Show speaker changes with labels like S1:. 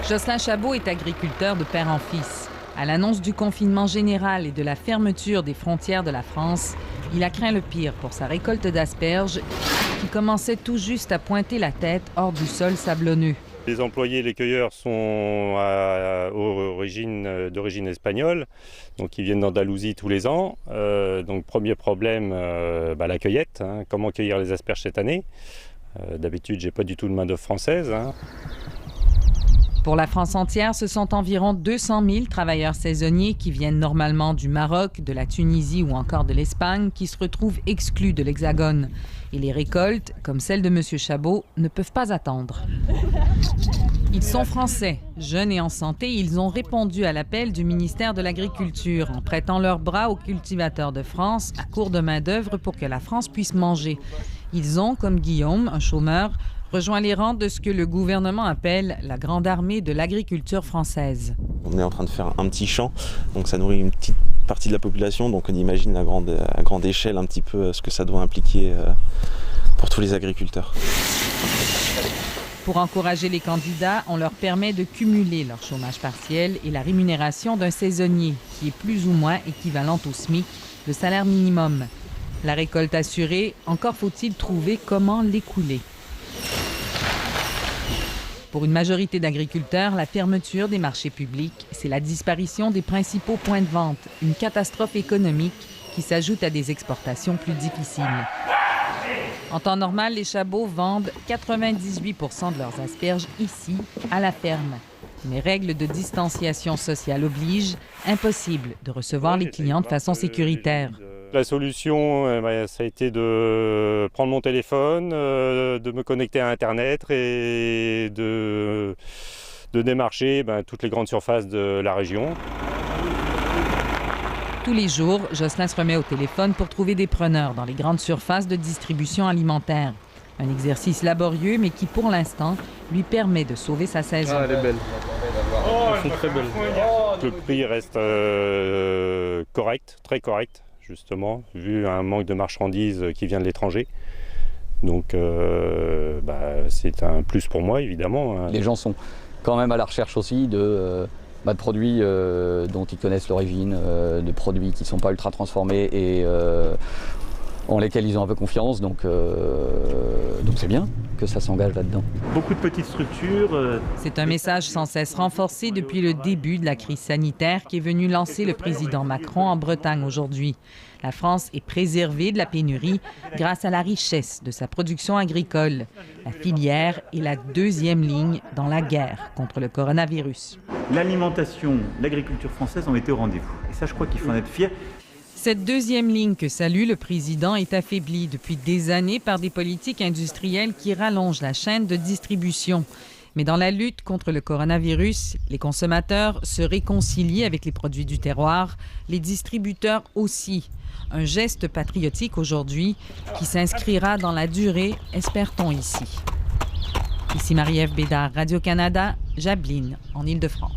S1: Jocelyn Chabot est agriculteur de père en fils. À l'annonce du confinement général et de la fermeture des frontières de la France, il a craint le pire pour sa récolte d'asperges qui commençait tout juste à pointer la tête hors du sol sablonneux.
S2: Les employés et les cueilleurs sont d'origine espagnole, donc ils viennent d'Andalousie tous les ans. Donc premier problème, la cueillette, hein. Comment cueillir les asperges cette année? D'habitude, j'ai pas du tout de main-d'œuvre française, hein.
S1: Pour la France entière, ce sont environ 200 000 travailleurs saisonniers qui viennent normalement du Maroc, de la Tunisie ou encore de l'Espagne qui se retrouvent exclus de l'Hexagone. Et les récoltes, comme celle de M. Chabot, ne peuvent pas attendre. Ils sont français, jeunes et en santé. Ils ont répondu à l'appel du ministère de l'Agriculture en prêtant leurs bras aux cultivateurs de France à court de main-d'œuvre pour que la France puisse manger. Ils ont, comme Guillaume, un chômeur, rejoint les rangs de ce que le gouvernement appelle la grande armée de l'agriculture française.
S3: On est en train de faire un petit champ, donc ça nourrit une petite partie de la population, donc on imagine à grande échelle un petit peu ce que ça doit impliquer pour tous les agriculteurs.
S1: Pour encourager les candidats, on leur permet de cumuler leur chômage partiel et la rémunération d'un saisonnier, qui est plus ou moins équivalente au SMIC, le salaire minimum. La récolte assurée, encore faut-il trouver comment l'écouler. Pour une majorité d'agriculteurs, la fermeture des marchés publics, c'est la disparition des principaux points de vente, une catastrophe économique qui s'ajoute à des exportations plus difficiles. En temps normal, les Chabots vendent 98 % de leurs asperges ici, à la ferme. Mais règles de distanciation sociale obligent, impossible de recevoir les clients de façon sécuritaire.
S2: La solution, ça a été de prendre mon téléphone, de me connecter à Internet et de démarcher toutes les grandes surfaces de la région.
S1: Tous les jours, Jocelyn se remet au téléphone pour trouver des preneurs dans les grandes surfaces de distribution alimentaire. Un exercice laborieux, mais qui, pour l'instant, lui permet de sauver sa saison.
S4: Ah, elle est belle. Elles sont très belles.
S2: Le prix reste correct, très correct, justement, vu un manque de marchandises qui vient de l'étranger. Donc, c'est un plus pour moi, évidemment.
S5: Les gens sont quand même à la recherche aussi de produits dont ils connaissent l'origine, de produits qui ne sont pas ultra transformés et en lesquels ils ont un peu confiance. Donc c'est bien que ça s'engage là-dedans.
S4: Beaucoup de petites structures.
S1: C'est un message sans cesse renforcé depuis le début de la crise sanitaire qui est venu lancer le président Macron en Bretagne aujourd'hui. La France est préservée de la pénurie grâce à la richesse de sa production agricole. La filière est la deuxième ligne dans la guerre contre le coronavirus.
S4: L'alimentation, l'agriculture française ont été au rendez-vous. Et ça, je crois qu'il faut en être fier.
S1: Cette deuxième ligne que salue le président est affaiblie depuis des années par des politiques industrielles qui rallongent la chaîne de distribution. Mais dans la lutte contre le coronavirus, les consommateurs se réconcilient avec les produits du terroir, les distributeurs aussi. Un geste patriotique aujourd'hui qui s'inscrira dans la durée, espère-t-on ici. Ici Marie-Ève Bédard, Radio-Canada, Jablines, en Île-de-France.